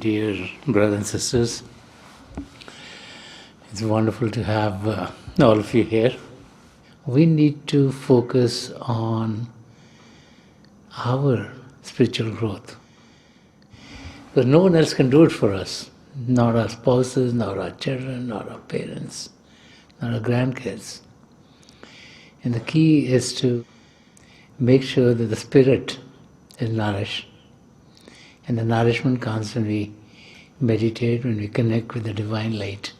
dear brothers and sisters. It's wonderful to have all of you here. We need to focus on our spiritual growth. Because no one else can do it for us. Not our spouses, not our children, not our parents, not our grandkids. And the key is to make sure that the spirit is nourished. And the nourishment comes when we meditate, when we connect with the divine light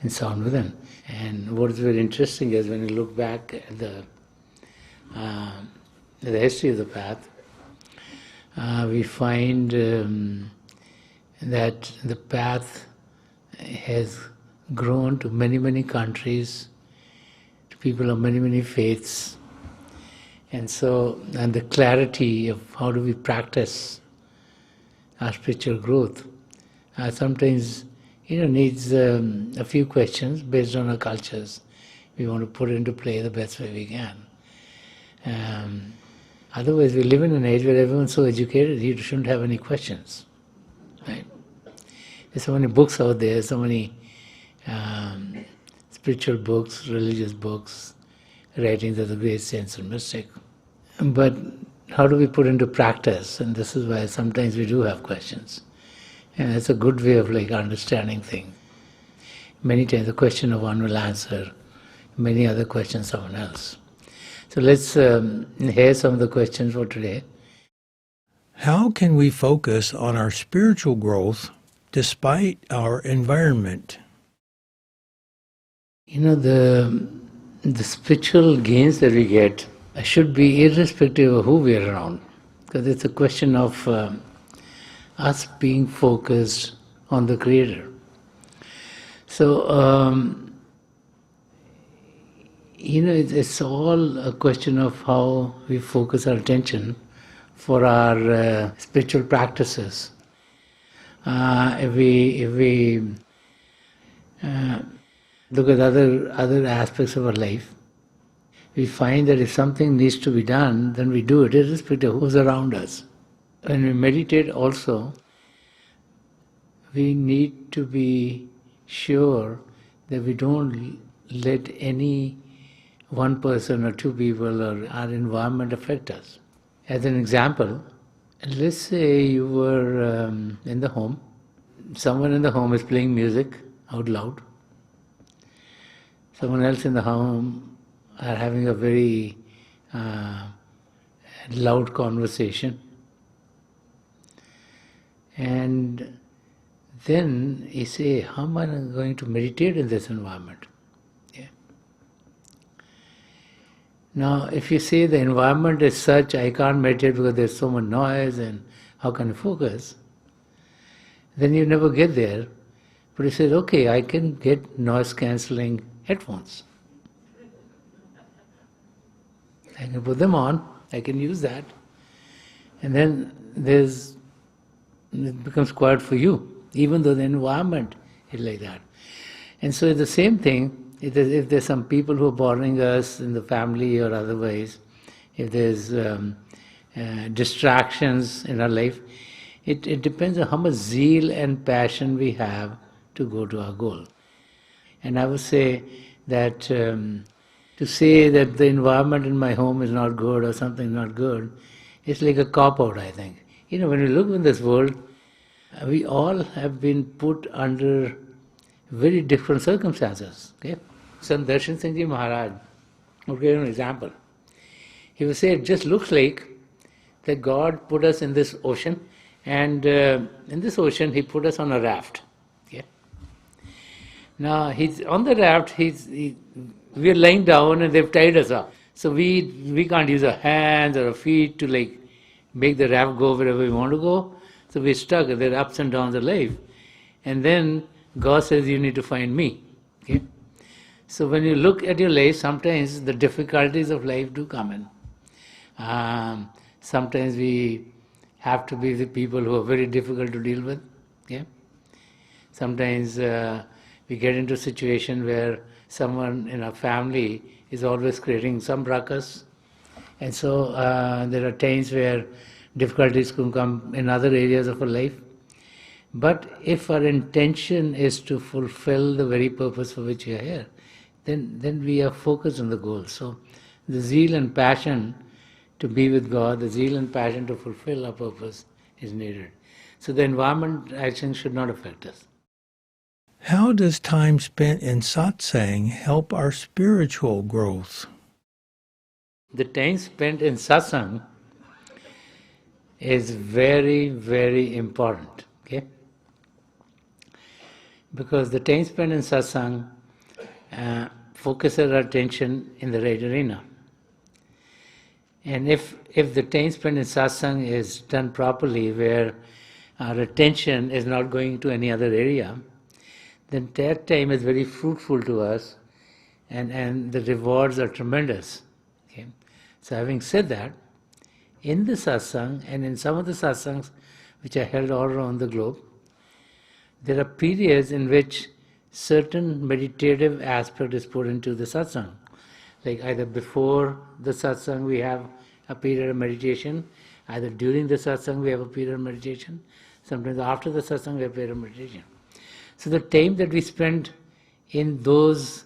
and sound within. And what is very interesting is when you look back at the history of the path, we find that the path has grown to many, many countries, to people of many, many faiths. And the clarity of how do we practice our spiritual growth sometimes needs a few questions based on our cultures. We want to put it into play the best way we can. Otherwise, we live in an age where everyone's so educated, you shouldn't have any questions. Right? There's so many books out there, so many spiritual books, religious books, writings of the great saints and mystics. But how do we put into practice? And this is why sometimes we do have questions. And it's a good way of understanding things. Many times the question of one will answer many other questions someone else. So let's hear some of the questions for today. How can we focus on our spiritual growth despite our environment? The spiritual gains that we get should be irrespective of who we are around, because it's a question of us being focused on the Creator. So, it's all a question of how we focus our attention for our spiritual practices. If we look at other aspects of our life, we find that if something needs to be done, then we do it irrespective of who's around us. When we meditate also, we need to be sure that we don't let any one person or two people or our environment affect us. As an example, let's say you were in the home. Someone in the home is playing music out loud. Someone else in the home are having a very loud conversation. And then you say, how am I going to meditate in this environment? Yeah. Now, if you say the environment is such, I can't meditate because there's so much noise and how can I focus? Then you never get there. But you say, okay, I can get noise-cancelling headphones. I can put them on, I can use that. And then it becomes quiet for you, even though the environment is like that. And so it's the same thing, if there's some people who are bothering us in the family or otherwise, if there's distractions in our life, it depends on how much zeal and passion we have to go to our goal. And I would say that to say that the environment in my home is not good or something not good, it's like a cop-out, I think. When we look in this world, we all have been put under very different circumstances. Okay? Sant Rajinder Singh Maharaj would give an example. He would say, it just looks like that God put us in this ocean, and in this ocean He put us on a raft. Okay? Now, he's on the raft, we are lying down and they've tied us up. So we can't use our hands or our feet to make the raft go wherever we want to go. So we're stuck, there are ups and downs of life. And then God says, you need to find me. Okay? So when you look at your life, sometimes the difficulties of life do come in. Sometimes we have to be with people who are very difficult to deal with. Okay? Sometimes we get into a situation where someone in our family is always creating some ruckus. And so there are times where difficulties can come in other areas of our life. But if our intention is to fulfill the very purpose for which we are here, then we are focused on the goal. So the zeal and passion to be with God, the zeal and passion to fulfill our purpose is needed. So the environment, I think, should not affect us. How does time spent in satsang help our spiritual growth? The time spent in satsang is very, very important. Okay? Because the time spent in satsang focuses our attention in the right arena. And if the time spent in satsang is done properly, where our attention is not going to any other area, then that time is very fruitful to us, and the rewards are tremendous. Okay? So having said that, in the satsang and in some of the satsangs which are held all around the globe, there are periods in which certain meditative aspect is put into the satsang. Like either before the satsang we have a period of meditation, either during the satsang we have a period of meditation, sometimes after the satsang we have a period of meditation. So the time that we spend in those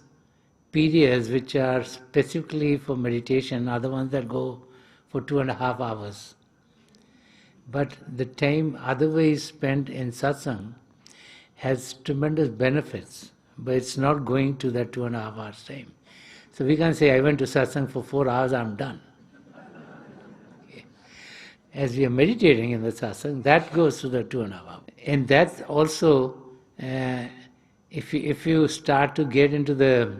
periods which are specifically for meditation are the ones that go for 2.5 hours. But the time otherwise spent in satsang has tremendous benefits, but it's not going to that 2.5 hours time. So we can say, I went to satsang for 4 hours, I'm done. Okay. As we are meditating in the satsang, that goes to the 2.5 hours. And that's also, if you start to get into the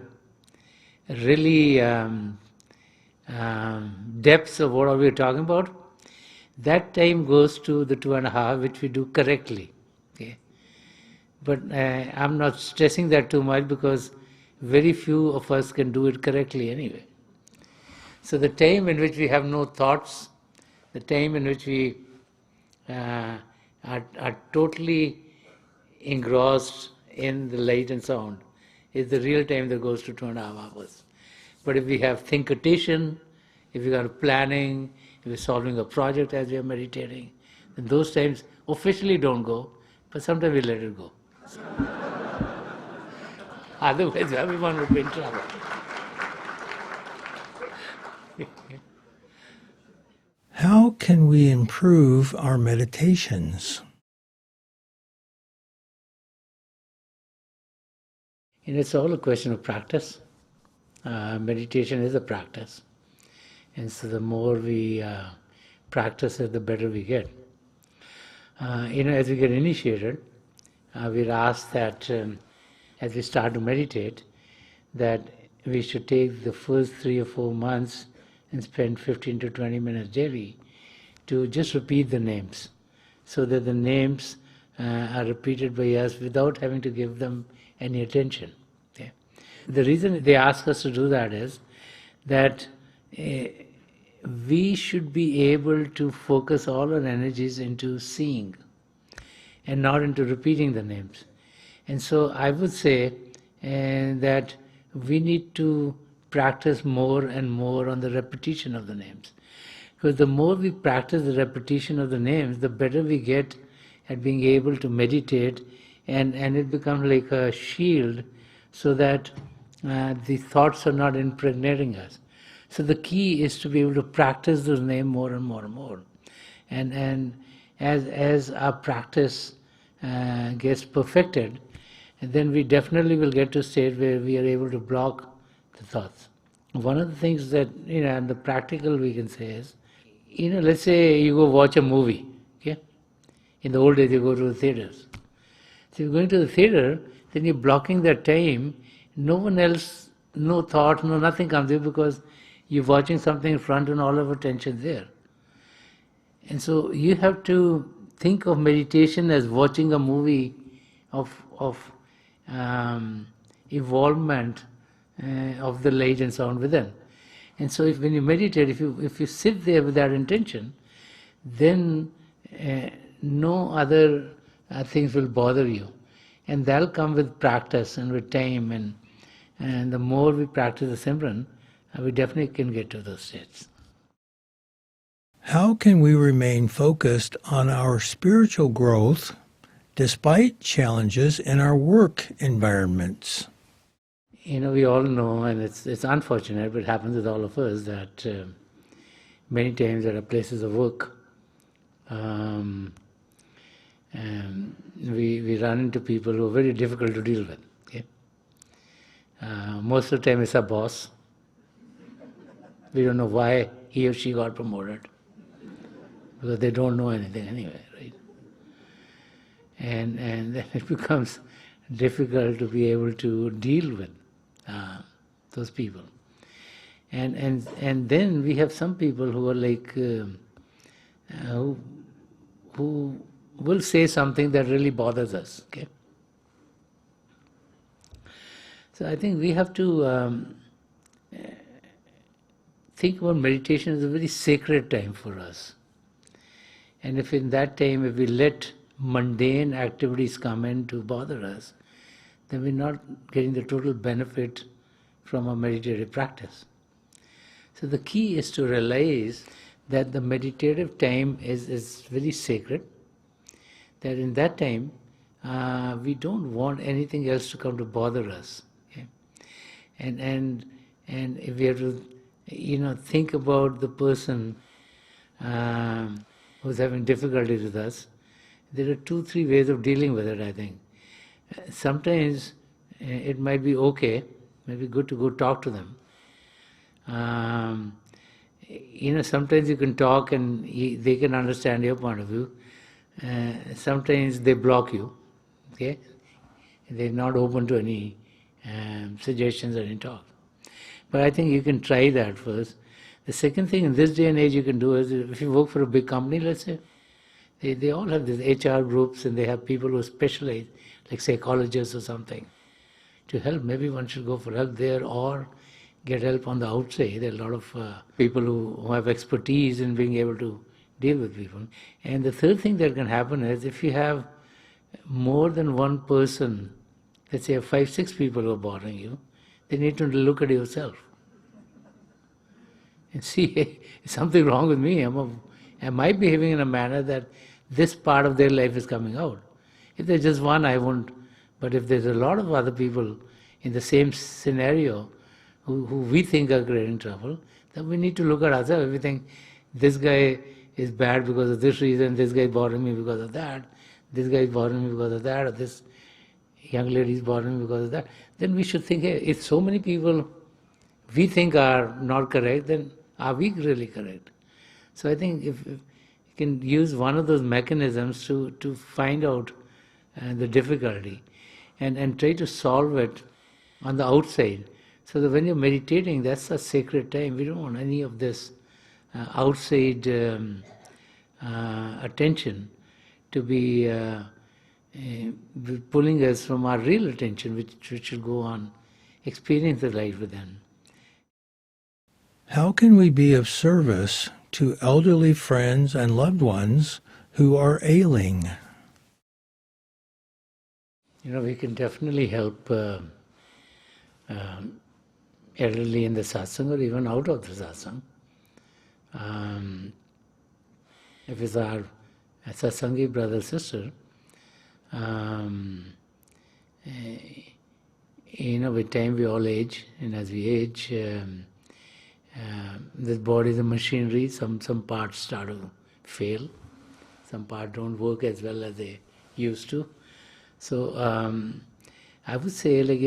really depths of what we are talking about, that time goes to the 2.5, which we do correctly. Okay. But I'm not stressing that too much because very few of us can do it correctly anyway. So the time in which we have no thoughts, the time in which we are totally engrossed in the light and sound, is the real time that goes to 2.5 hours. But if we have thinkitation, if we are planning, if we're solving a project as we are meditating, then those times officially don't go, but sometimes we let it go. Otherwise, everyone would be in trouble. How can we improve our meditations? And it's all a question of practice. Meditation is a practice. And so the more we practice it, the better we get. As we get initiated, we're asked that as we start to meditate, that we should take the first 3 or 4 months and spend 15 to 20 minutes daily to just repeat the names, so that the names are repeated by us without having to give them any attention. Okay? The reason they ask us to do that is that we should be able to focus all our energies into seeing and not into repeating the names. And so I would say that we need to practice more and more on the repetition of the names. Because the more we practice the repetition of the names, the better we get at being able to meditate, and it becomes like a shield so that the thoughts are not impregnating us. So the key is to be able to practice those names more and more and more. And as our practice gets perfected, then we definitely will get to a state where we are able to block the thoughts. One of the things that, and the practical we can say is, let's say you go watch a movie, okay? In the old days you go to the theaters. So you're going to the theater, then you're blocking that time, no one else, no thought, no nothing comes in because you're watching something in front and all of attention there. And so you have to think of meditation as watching a movie of evolvement of the light and sound within. And so when you meditate, if you sit there with that intention, then no other things will bother you. And that'll come with practice and with time, and the more we practice the Simran, we definitely can get to those states. How can we remain focused on our spiritual growth despite challenges in our work environments? We all know, and it's unfortunate, but it happens with all of us, that many times at our places of work, we run into people who are very difficult to deal with. Okay? Most of the time it's our boss. We don't know why he or she got promoted, because they don't know anything anyway, right? And then it becomes difficult to be able to deal with those people. And then we have some people who are like, who will say something that really bothers us. Okay. So I think we have to think about meditation as a very sacred time for us. And if in that time, if we let mundane activities come in to bother us, then we're not getting the total benefit from a meditative practice. So the key is to realize that the meditative time is very sacred, that in that time we don't want anything else to come to bother us. Okay? And if we have to think about the person who's having difficulties with us, there are 2-3 ways of dealing with it, I think. Sometimes it might be okay, might be good to go talk to them. Sometimes you can talk and they can understand your point of view. Sometimes they block you, okay? They're not open to any suggestions or any talk. But I think you can try that first. The second thing in this day and age you can do is, if you work for a big company, let's say, they all have these HR groups and they have people who specialize, like psychologists or something, to help. Maybe one should go for help there or get help on the outside. There are a lot of people who have expertise in being able to deal with people. And the third thing that can happen is, if you have more than one person, let's say 5-6 people who are bothering you, they need to look at yourself and see, is something wrong with me? Am I behaving in a manner that this part of their life is coming out? If there's just one, I won't. But if there's a lot of other people in the same scenario who we think are creating trouble, then we need to look at ourselves. We think, this guy is bad because of this reason, this guy is bothering me because of that, this guy is bothering me because of that, or this young lady is bothering me because of that. Then we should think, hey, if so many people we think are not correct, then are we really correct? So I think if you can use one of those mechanisms to find out the difficulty and try to solve it on the outside, so that when you're meditating, that's a sacred time. We don't want any of this outside attention to be pulling us from our real attention, which should go on experience the life within. How can we be of service to elderly friends and loved ones who are ailing? We can definitely help elderly in the satsang or even out of the satsang. If it's our satsangi brother, sister, with time we all age, and as we age, this body is a machinery. Some parts start to fail, some parts don't work as well as they used to. So I would say, like,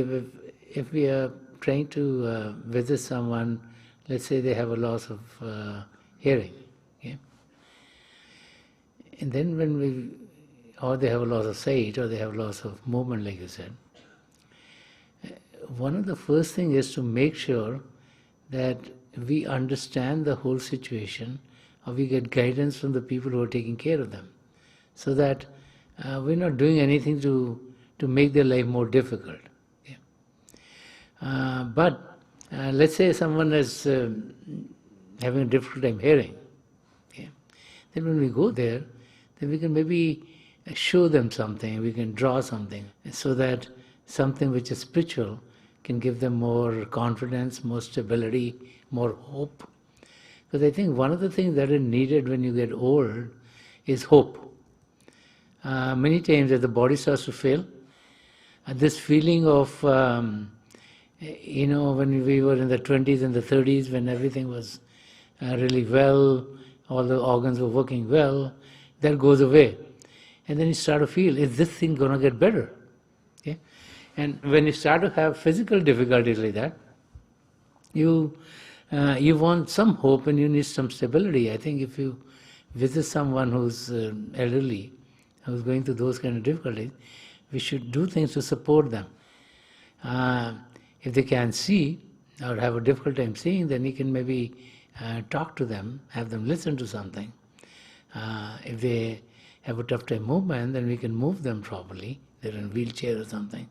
if we are trying to visit someone, let's say they have a loss of hearing, okay? And then or they have a loss of sight, or they have loss of movement, like you said, one of the first things is to make sure that we understand the whole situation, or we get guidance from the people who are taking care of them, so that we're not doing anything to make their life more difficult. Okay? But let's say someone is having a difficult time hearing. Okay? Then when we go there, then we can maybe show them something, we can draw something, so that something which is spiritual can give them more confidence, more stability, more hope. Because I think one of the things that is needed when you get old is hope. many times as the body starts to fail, this feeling of, when we were in the 20s and the 30s, when everything was really well, all the organs were working well, that goes away. And then you start to feel, is this thing going to get better? Okay? And when you start to have physical difficulties like that, you want some hope and you need some stability. I think if you visit someone who's elderly, who's going through those kind of difficulties, we should do things to support them. If they can't see or have a difficult time seeing, then you can maybe talk to them, have them listen to something. If they have a tough time movement, then we can move them properly. They're in a wheelchair or something.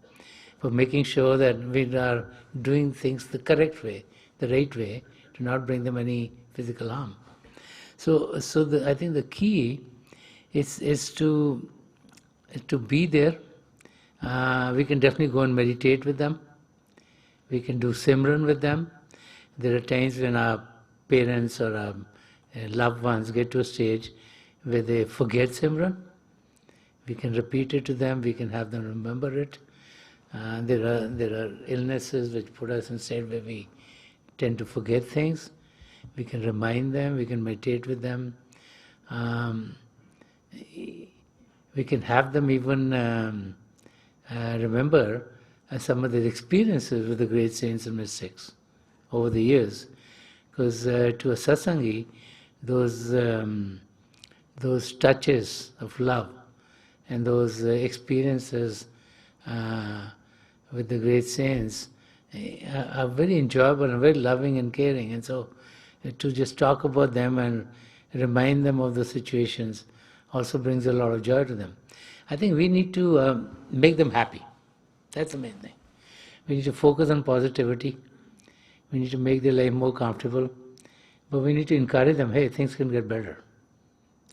For making sure that we are doing things the correct way, the right way, to not bring them any physical harm. So I think the key is to be there. We can definitely go and meditate with them. We can do Simran with them. There are times when our parents or our loved ones get to a stage where they forget Simran. We can repeat it to them. We can have them remember it. There are illnesses which put us in a state where we tend to forget things. We can remind them. We can meditate with them. We can have them even remember some of their experiences with the great saints and mystics over the years. Because to a satsangi, those touches of love and those experiences with the great saints are very enjoyable and very loving and caring. And so to just talk about them and remind them of the situations also brings a lot of joy to them. I think we need to make them happy. That's the main thing. We need to focus on positivity. We need to make their life more comfortable. But we need to encourage them, hey, things can get better.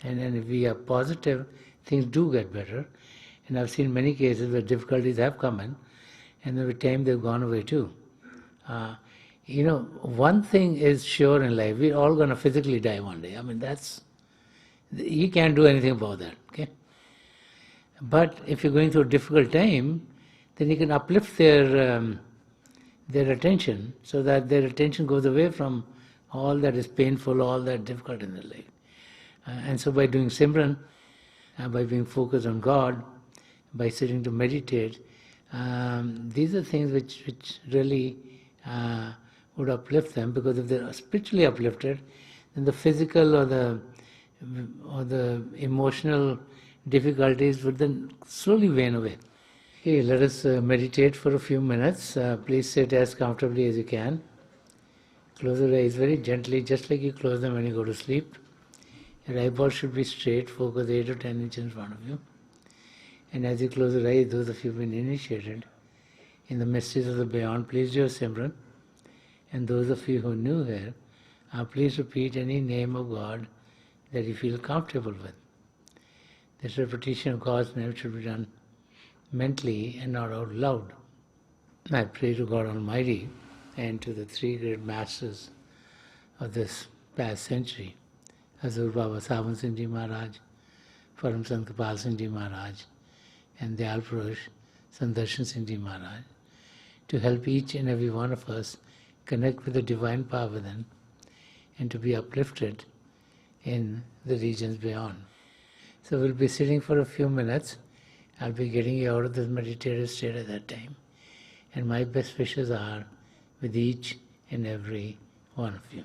And if we are positive, things do get better. And I've seen many cases where difficulties have come in, and over time they've gone away too. One thing is sure in life, we're all going to physically die one day. I mean, you can't do anything about that, okay? But if you're going through a difficult time, then you can uplift their attention so that their attention goes away from all that is painful, all that difficult in their life. And so by doing Simran, by being focused on God, by sitting to meditate, these are things which really would uplift them, because if they're spiritually uplifted, then the physical or the emotional difficulties would then slowly wane away. Okay, let us meditate for a few minutes. Please sit as comfortably as you can. Close your eyes very gently, just like you close them when you go to sleep. Your eyeballs should be straight, focus 8 or 10 inches in front of you. And as you close your eyes, those of you who have been initiated in the mysteries of the beyond, please do your Simran. And those of you who are new here, please repeat any name of God that you feel comfortable with. This repetition of God's name should be done mentally and not out loud. I pray to God Almighty and to the three great masters of this past century, Hazur Baba Savan Singh Ji Maharaj, Param Sant Kapal Singh Ji Maharaj, and Dayal Purush Sant Darshan Singh Ji Maharaj, to help each and every one of us connect with the divine power within and to be uplifted in the regions beyond. So we'll be sitting for a few minutes. I'll be getting you out of this meditative state at that time. And my best wishes are with each and every one of you.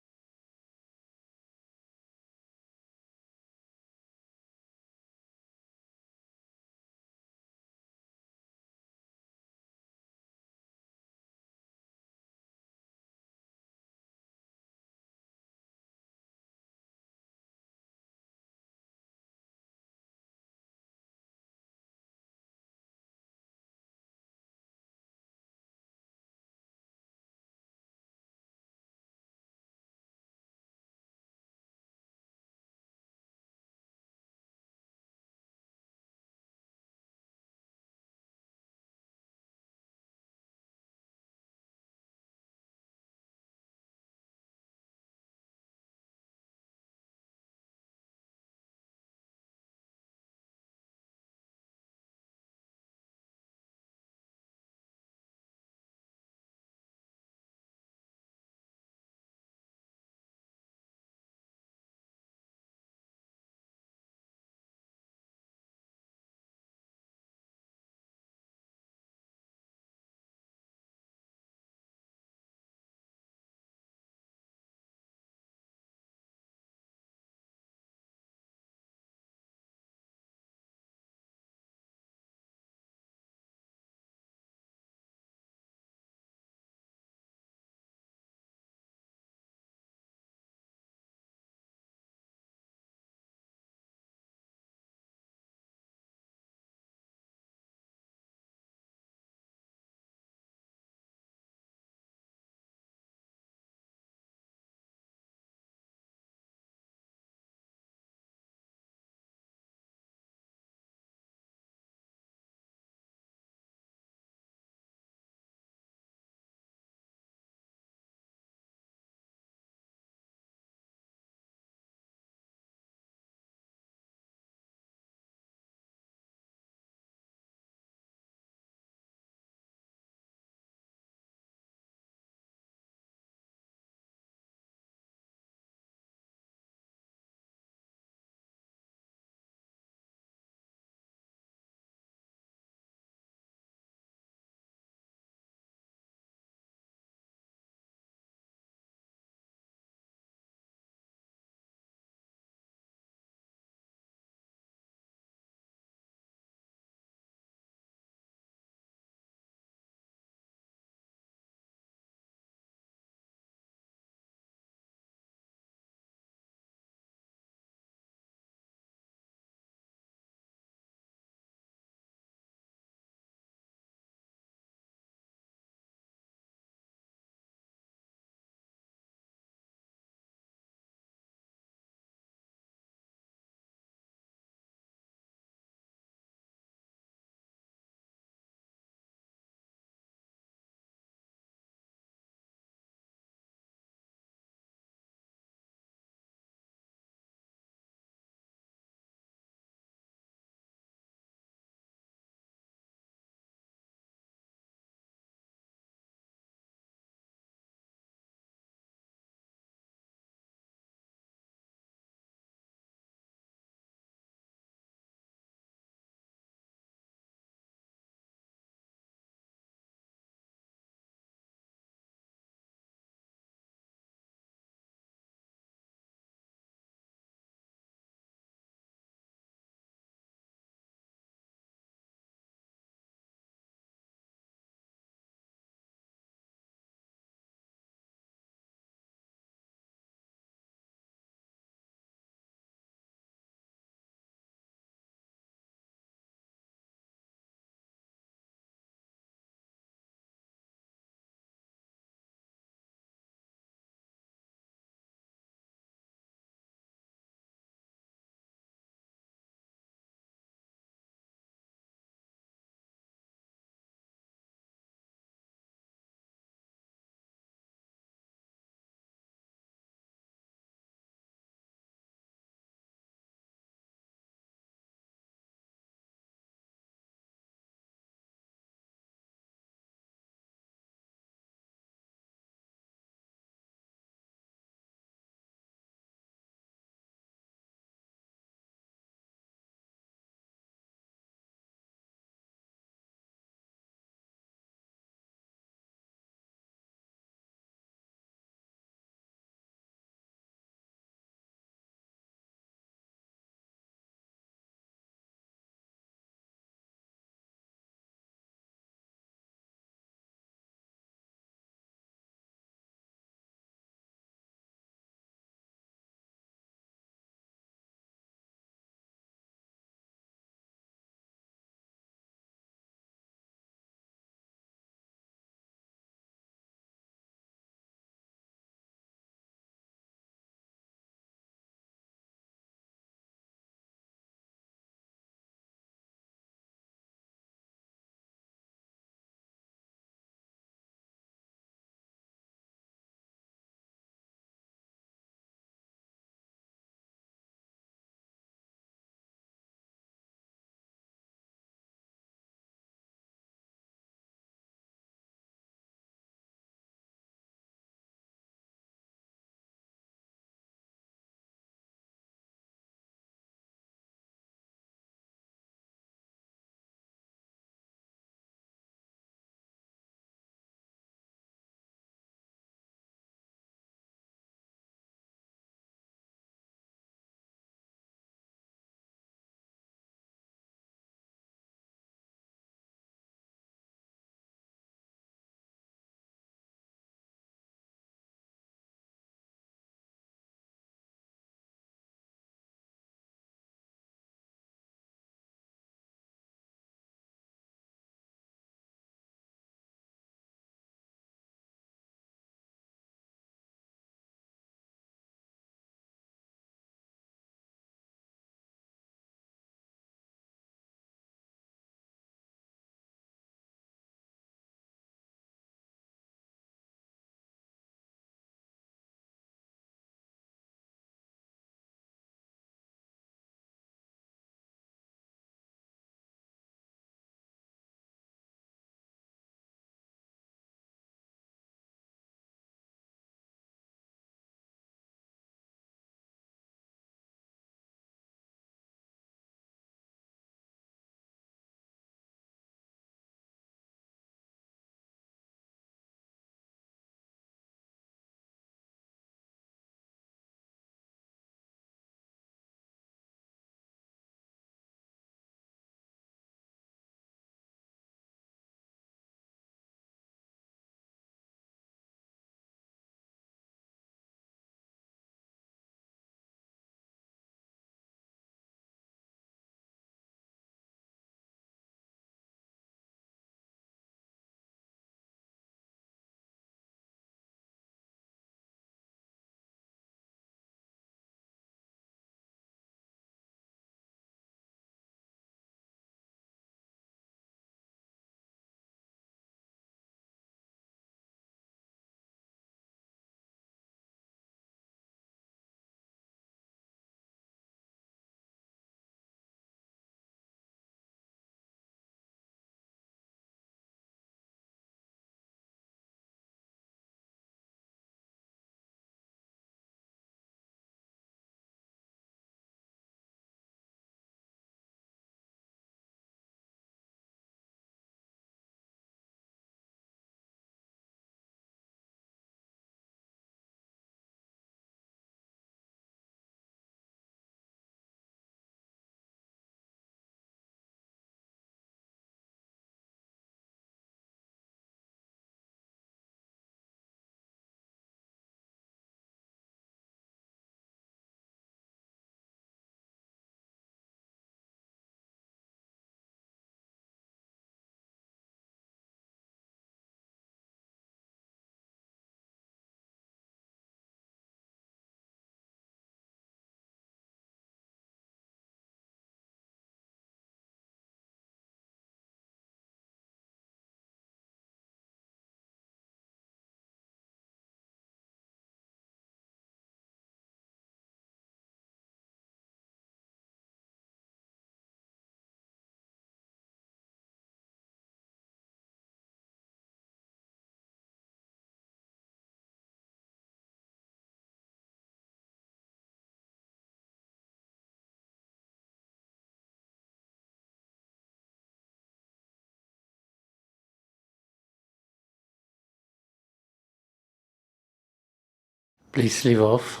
Please leave off.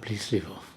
Please leave off.